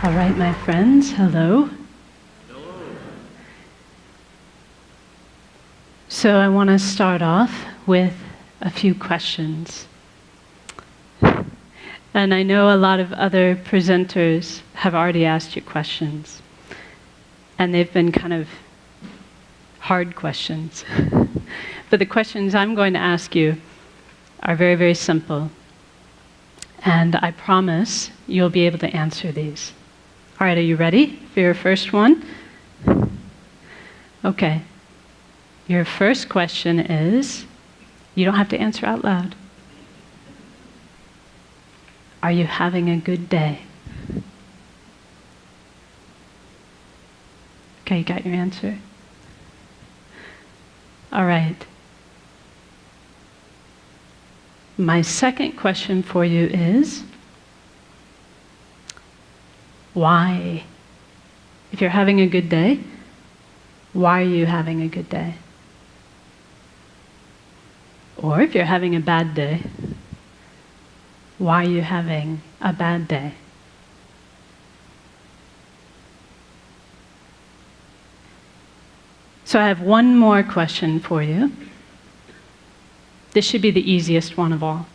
All right, my friends, hello. So I want to start off with a few questions. And I know a lot of other presenters have already asked you questions. And they've been kind of hard questions. But the questions I'm going to ask you are very, very simple. And I promise you'll be able to answer these. All right, are you ready for your first one? Okay. Your first question is, you don't have to answer out loud. Are you having a good day? Okay, you got your answer? All right. My second question for you is, why? If you're having a good day, why are you having a good day? Or if you're having a bad day, why are you having a bad day? So I have one more question for you. This should be the easiest one of all.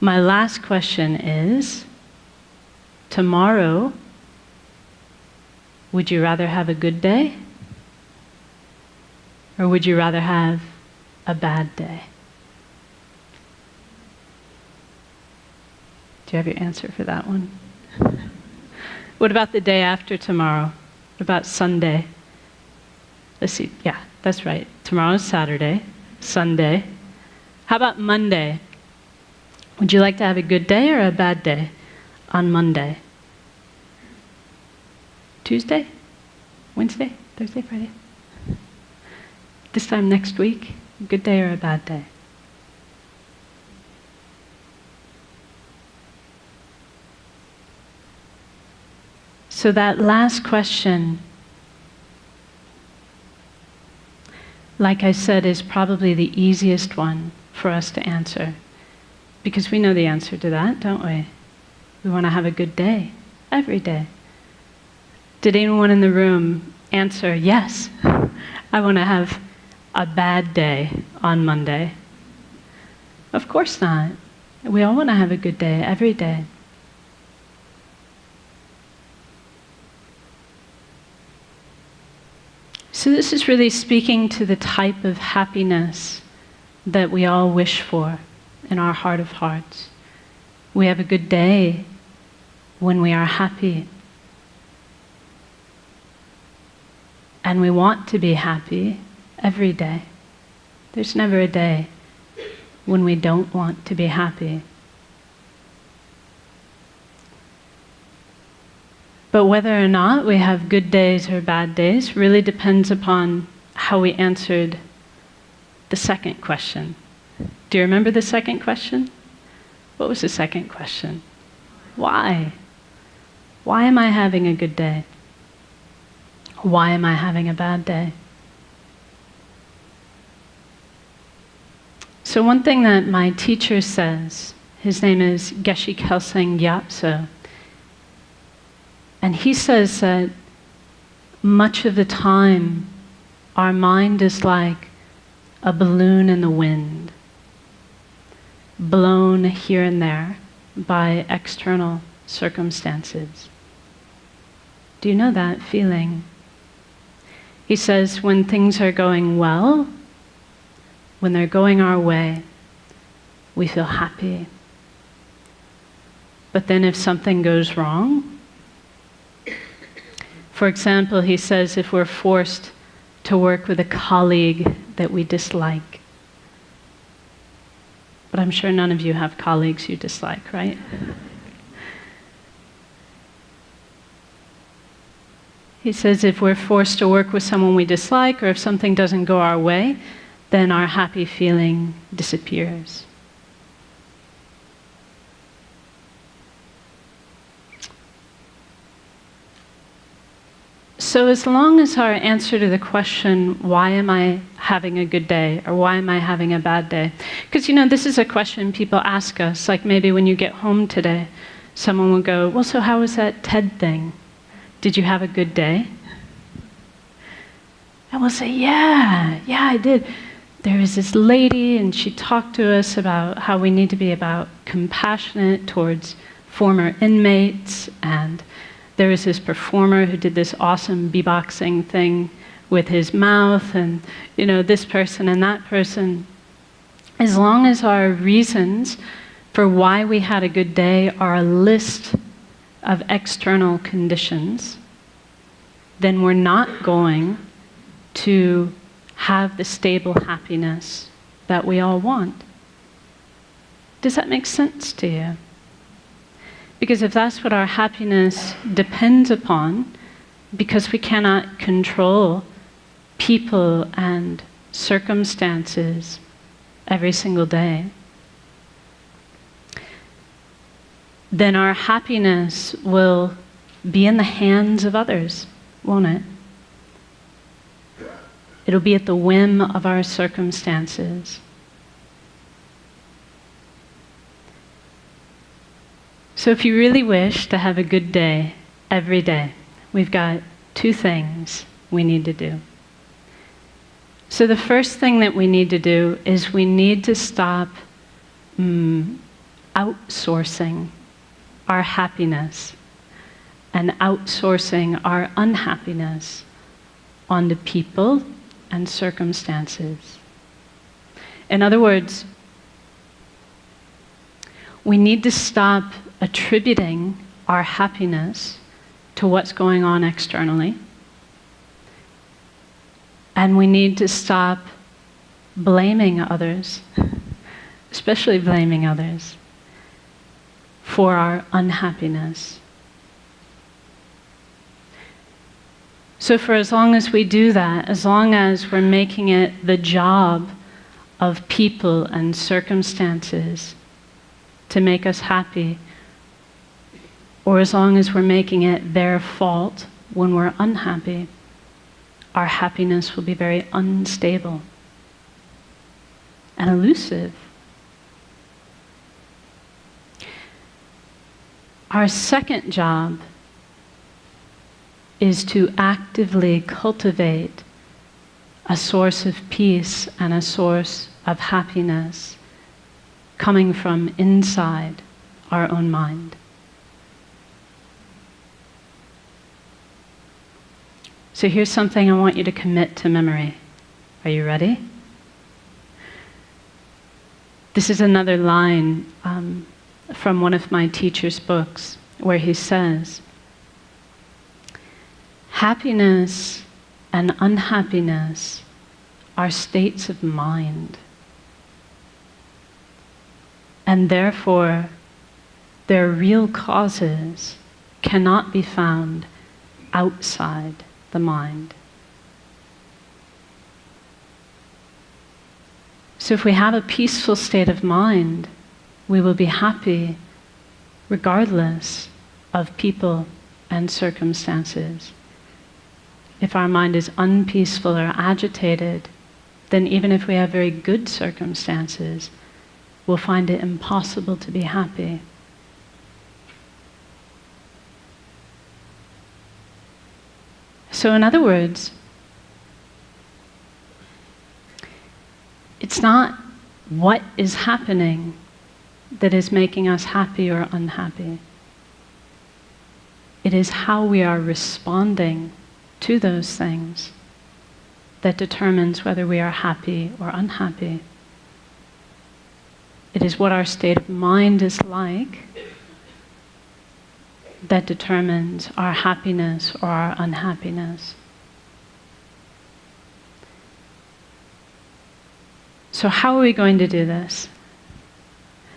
My last question is, tomorrow, would you rather have a good day? Or would you rather have a bad day? Do you have your answer for that one? What about the day after tomorrow? What about Sunday? Let's see. Yeah, that's right. Tomorrow's Saturday, Sunday. How about Monday? Would you like to have a good day or a bad day on Monday? Tuesday? Wednesday? Thursday? Friday? This time next week? A good day or a bad day? So that last question, like I said, is probably the easiest one for us to answer. Because we know the answer to that, don't we? We want to have a good day, every day. Did anyone in the room answer, yes, I want to have a bad day on Monday? Of course not. We all want to have a good day, every day. So this is really speaking to the type of happiness that we all wish for in our heart of hearts. We have a good day when we are happy. And we want to be happy every day. There's never a day when we don't want to be happy. But whether or not we have good days or bad days really depends upon how we answered the second question. Do you remember the second question? What was the second question? Why? Why am I having a good day? Why am I having a bad day? So one thing that my teacher says, his name is Gen Kelsang Nyema, and he says that much of the time our mind is like a balloon in the wind, blown here and there by external circumstances. Do you know that feeling? He says when things are going well, when they're going our way, we feel happy. But then if something goes wrong, for example, he says if we're forced to work with a colleague that we dislike, but I'm sure none of you have colleagues you dislike, right? He says if we're forced to work with someone we dislike, or if something doesn't go our way, then our happy feeling disappears. So as long as our answer to the question, why am I having a good day, or why am I having a bad day? Because, this is a question people ask us, like maybe when you get home today, someone will go, well, so how was that TED thing? Did you have a good day? And we'll say, yeah, I did. There was this lady, and she talked to us about how we need to be compassionate towards former inmates, and there was this performer who did this awesome beatboxing thing with his mouth, and this person and that person. As long as our reasons for why we had a good day are a list of external conditions, then we're not going to have the stable happiness that we all want. Does that make sense to you? Because if that's what our happiness depends upon, because we cannot control people and circumstances every single day, then our happiness will be in the hands of others, won't it? It'll be at the whim of our circumstances. So if you really wish to have a good day every day, we've got 2 things we need to do. So the first thing that we need to do is we need to stop outsourcing our happiness and outsourcing our unhappiness onto people and circumstances. In other words, we need to stop attributing our happiness to what's going on externally. And we need to stop blaming others, especially blaming others, for our unhappiness. So for as long as we do that, as long as we're making it the job of people and circumstances to make us happy, or as long as we're making it their fault when we're unhappy, our happiness will be very unstable and elusive. Our second job is to actively cultivate a source of peace and a source of happiness coming from inside our own mind. So here's something I want you to commit to memory. Are you ready? This is another line from one of my teacher's books where he says, happiness and unhappiness are states of mind, and therefore their real causes cannot be found outside the mind. So if we have a peaceful state of mind, we will be happy regardless of people and circumstances. If our mind is unpeaceful or agitated, then even if we have very good circumstances, we'll find it impossible to be happy. So in other words, it's not what is happening that is making us happy or unhappy. It is how we are responding to those things that determines whether we are happy or unhappy. It is what our state of mind is like that determines our happiness or our unhappiness. So how are we going to do this?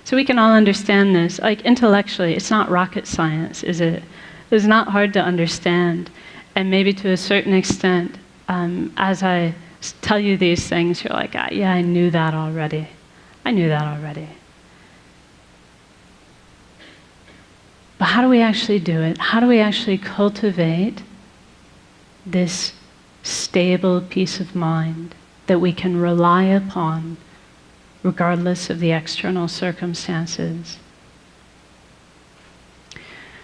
So we can all understand this. Like intellectually, it's not rocket science, is it? It's not hard to understand. And maybe to a certain extent, as I tell you these things, you're like, yeah, I knew that already. I knew that already. But how do we actually do it? How do we actually cultivate this stable peace of mind that we can rely upon regardless of the external circumstances?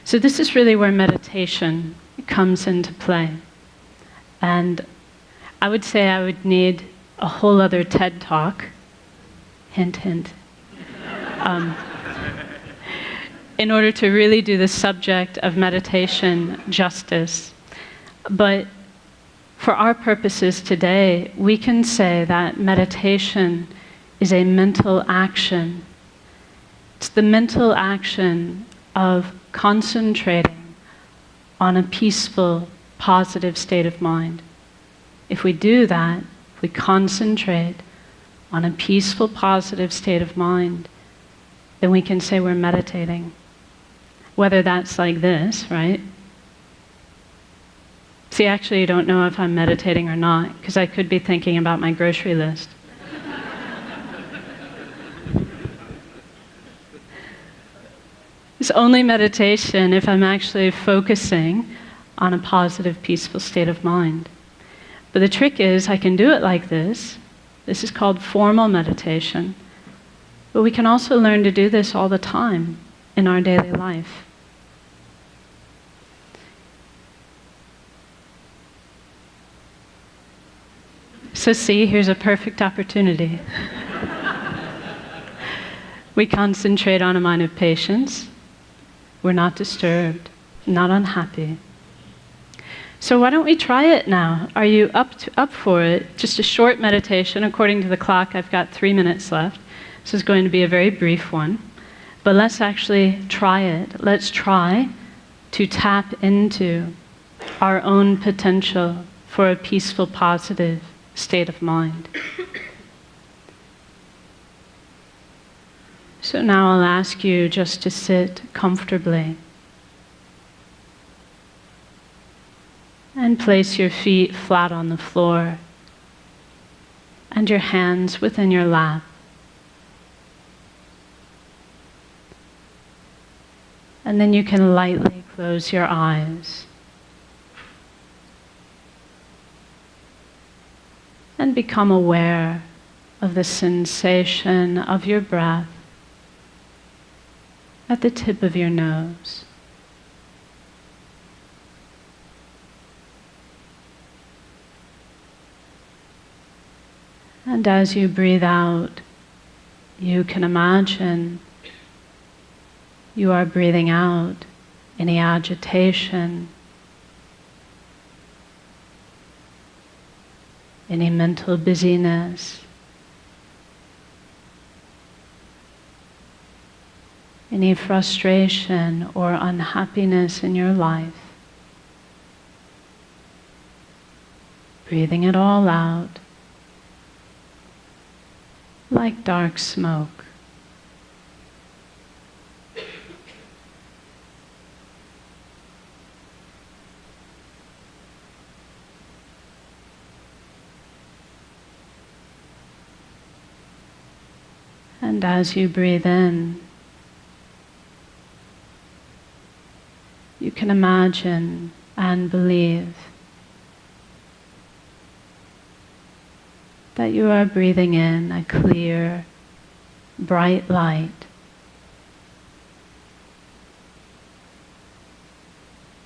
So this is really where meditation comes into play. And I would say I would need a whole other TED Talk, hint, hint, in order to really do the subject of meditation justice. But for our purposes today, we can say that meditation is a mental action. It's the mental action of concentrating on a peaceful, positive state of mind. If we do that, if we concentrate on a peaceful, positive state of mind, then we can say we're meditating. Whether that's like this, right? See, actually, you don't know if I'm meditating or not, because I could be thinking about my grocery list. It's only meditation if I'm actually focusing on a positive, peaceful state of mind. But the trick is, I can do it like this. This is called formal meditation. But we can also learn to do this all the time in our daily life. So see, here's a perfect opportunity. We concentrate on a mind of patience. We're not disturbed, not unhappy. So why don't we try it now? Are you up for it? Just a short meditation. According to the clock, I've got 3 minutes left. This is going to be a very brief one. But let's actually try it. Let's try to tap into our own potential for a peaceful, positive state of mind. So now I'll ask you just to sit comfortably and place your feet flat on the floor and your hands within your lap. And then you can lightly close your eyes and become aware of the sensation of your breath at the tip of your nose. And as you breathe out, you can imagine you are breathing out any agitation, any mental busyness, any frustration or unhappiness in your life. Breathing it all out like dark smoke. And as you breathe in, you can imagine and believe that you are breathing in a clear, bright light,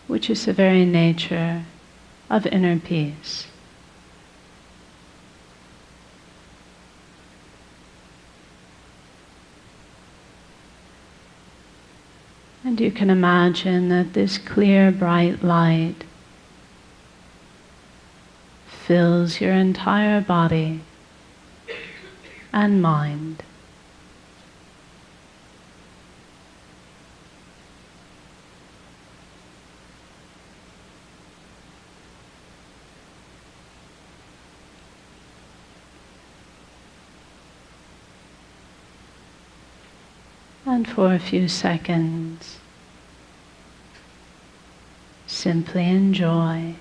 which is the very nature of inner peace. And you can imagine that this clear, bright light fills your entire body and mind. And for a few seconds, simply enjoy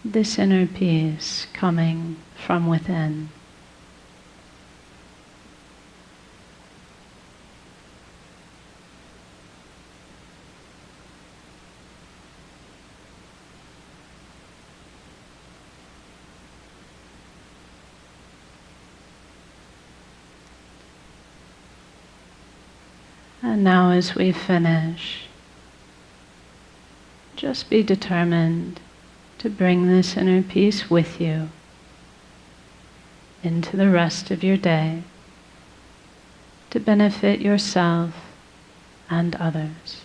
this inner peace coming from within. And now as we finish, just be determined to bring this inner peace with you into the rest of your day to benefit yourself and others.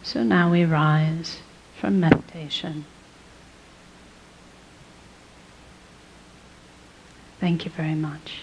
So now we rise from meditation. Thank you very much.